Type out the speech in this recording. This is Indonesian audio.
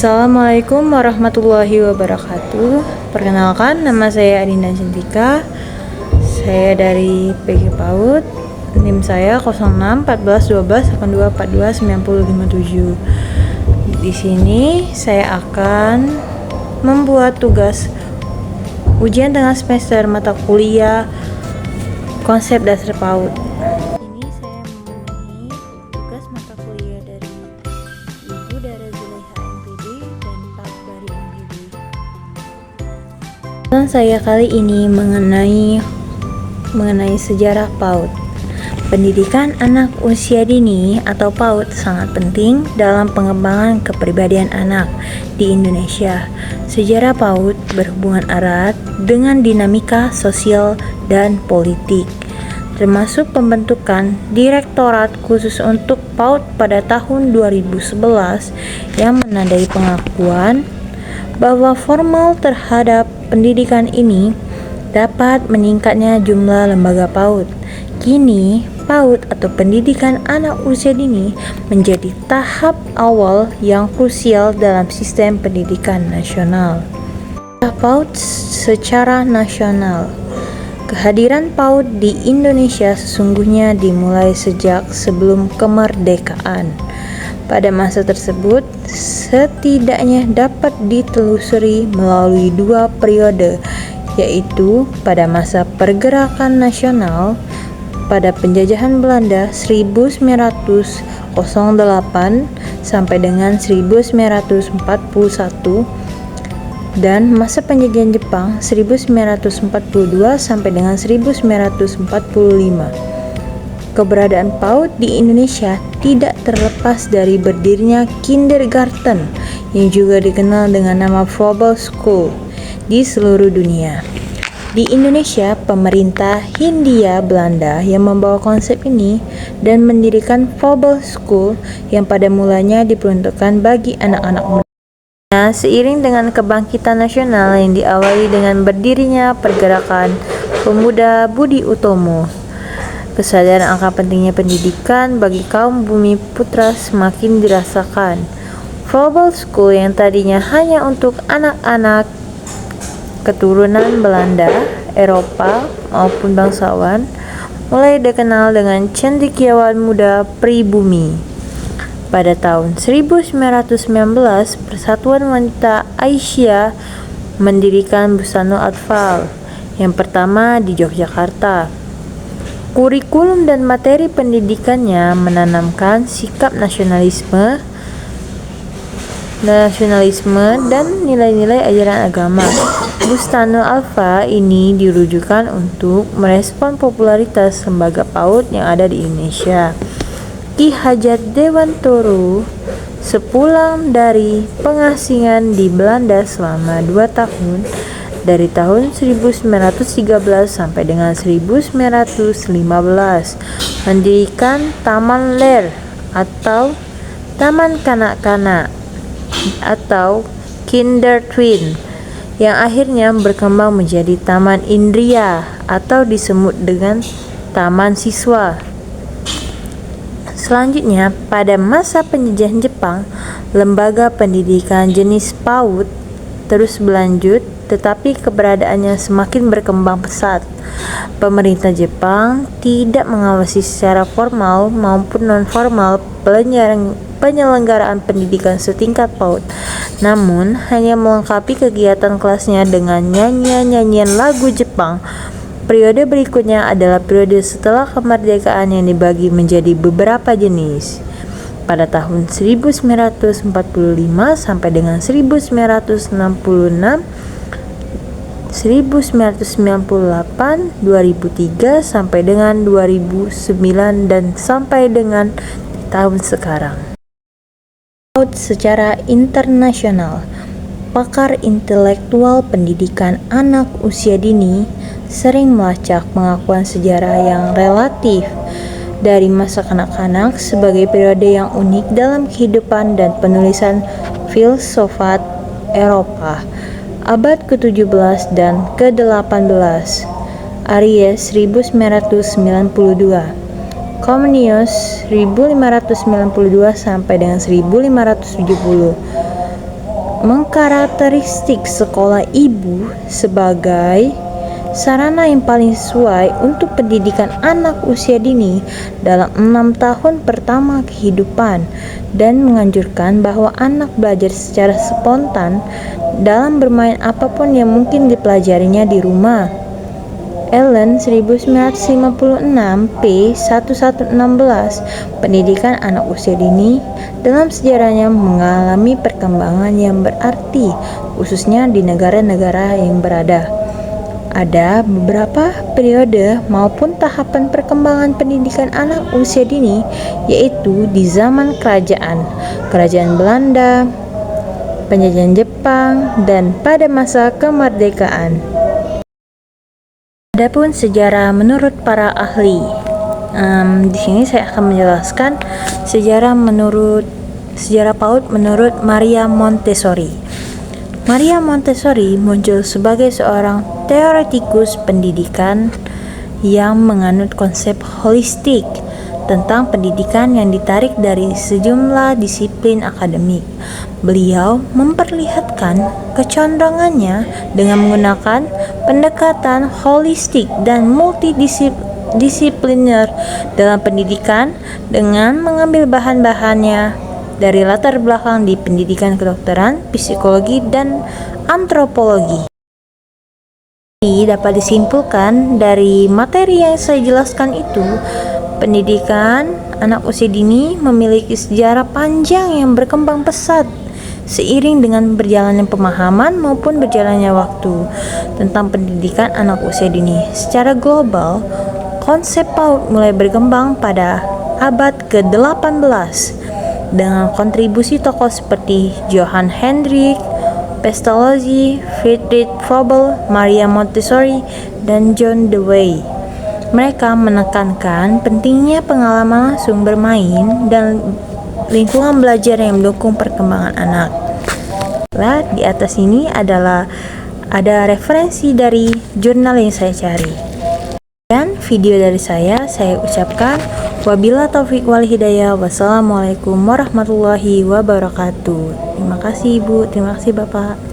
Assalamualaikum warahmatullahi wabarakatuh. Perkenalkan, nama saya Adinda Cintika. Saya dari PG PAUD. NIM saya 06 14 12 82 42 90 57. Di sini saya akan membuat tugas ujian tengah semester mata kuliah konsep dasar PAUD. Ini saya memenuhi tugas mata kuliah dari Ibu Dara Zulaiha MPD dan Pak Bari MPD. Pembahasan saya kali ini mengenai sejarah PAUD. Pendidikan anak usia dini atau PAUD sangat penting dalam pengembangan kepribadian anak di Indonesia. Sejarah PAUD berhubungan erat dengan dinamika sosial dan politik, termasuk pembentukan Direktorat Khusus untuk PAUD pada tahun 2011 yang menandai pengakuan bahwa formal terhadap pendidikan ini dapat meningkatnya jumlah lembaga PAUD. Kini, PAUD atau pendidikan anak usia dini menjadi tahap awal yang krusial dalam sistem pendidikan nasional. PAUD secara nasional. Kehadiran PAUD di Indonesia sesungguhnya dimulai sejak sebelum kemerdekaan. Pada masa tersebut, setidaknya dapat ditelusuri melalui dua periode, yaitu pada masa pergerakan nasional pada penjajahan Belanda 1908 sampai dengan 1941 dan masa penjajahan Jepang 1942 sampai dengan 1945. Keberadaan PAUD di Indonesia tidak terlepas dari berdirinya kindergarten yang juga dikenal dengan nama Froebel School di seluruh dunia. Di Indonesia, pemerintah Hindia Belanda yang membawa konsep ini dan mendirikan Froebel School yang pada mulanya diperuntukkan bagi anak-anak muda. Seiring dengan kebangkitan nasional yang diawali dengan berdirinya pergerakan pemuda Budi Utomo, kesadaran akan pentingnya pendidikan bagi kaum bumi putra semakin dirasakan. Froebel School yang tadinya hanya untuk anak-anak keturunan Belanda, Eropa maupun bangsawan mulai dikenal dengan cendekiawan muda pribumi. Pada tahun 1919, Persatuan Wanita Aisyah mendirikan Busanul Atfal yang pertama di Yogyakarta. Kurikulum dan materi pendidikannya menanamkan sikap nasionalisme dan nilai-nilai ajaran agama. Bustanul Alfa ini dirujukan untuk merespon popularitas lembaga PAUD yang ada di Indonesia. Ki Hajat Dewantoro sepulang dari pengasingan di Belanda selama 2 tahun dari tahun 1913 sampai dengan 1915 mendirikan Taman Ler atau Taman Kanak-kanak atau Kindertwin yang akhirnya berkembang menjadi Taman Indria atau disebut dengan Taman Siswa. Selanjutnya, pada masa penjajahan Jepang, lembaga pendidikan jenis PAUD terus berlanjut, tetapi keberadaannya semakin berkembang pesat. Pemerintah Jepang tidak mengawasi secara formal maupun non-formal penyelenggaraan pendidikan setingkat PAUD, namun hanya melengkapi kegiatan kelasnya dengan nyanyian lagu Jepang. Periode berikutnya adalah periode setelah kemerdekaan yang dibagi menjadi beberapa jenis. Pada tahun 1945 sampai dengan 1966, 1998, 2003 sampai dengan 2009 dan sampai dengan tahun sekarang. PAUD secara internasional. Pakar intelektual pendidikan anak usia dini sering melacak pengakuan sejarah yang relatif dari masa kanak-kanak sebagai periode yang unik dalam kehidupan dan penulisan filsafat Eropa abad ke-17 dan ke-18. Aries 1992, Comenius 1592 sampai dengan 1570, mengkarakteristik sekolah ibu sebagai sarana yang paling sesuai untuk pendidikan anak usia dini dalam 6 tahun pertama kehidupan, dan menganjurkan bahwa anak belajar secara spontan dalam bermain apapun yang mungkin dipelajarinya di rumah. Allen 1956 p. 1116. Pendidikan anak usia dini dalam sejarahnya mengalami perkembangan yang berarti, khususnya di negara-negara yang berada. Ada beberapa periode maupun tahapan perkembangan pendidikan anak usia dini, yaitu di zaman kerajaan Belanda, penjajahan Jepang, dan pada masa kemerdekaan. Adapun sejarah menurut para ahli, di sini saya akan menjelaskan sejarah PAUD menurut Maria Montessori. Maria Montessori muncul sebagai seorang teoretikus pendidikan yang menganut konsep holistik tentang pendidikan yang ditarik dari sejumlah disiplin akademik. Beliau memperlihatkan kecondongannya dengan menggunakan pendekatan holistik dan multidisipliner dalam pendidikan dengan mengambil bahan-bahannya dari latar belakang di pendidikan kedokteran, psikologi, dan antropologi. Dapat disimpulkan dari materi yang saya jelaskan itu, pendidikan anak usia dini memiliki sejarah panjang yang berkembang pesat seiring dengan berjalannya pemahaman maupun berjalannya waktu tentang pendidikan anak usia dini. Secara global, konsep PAUD mulai berkembang pada abad ke-18 dengan kontribusi tokoh seperti Johann Hendrik Pestalozzi, Friedrich Froebel, Maria Montessori, dan John Dewey. Mereka menekankan pentingnya pengalaman langsung bermain dan lingkungan belajar yang mendukung perkembangan anak. Di atas ini ada referensi dari jurnal yang saya cari. Dan video dari saya ucapkan wabila taufiq wal hidayah. Wassalamualaikum warahmatullahi wabarakatuh. Terima kasih Ibu, terima kasih Bapak.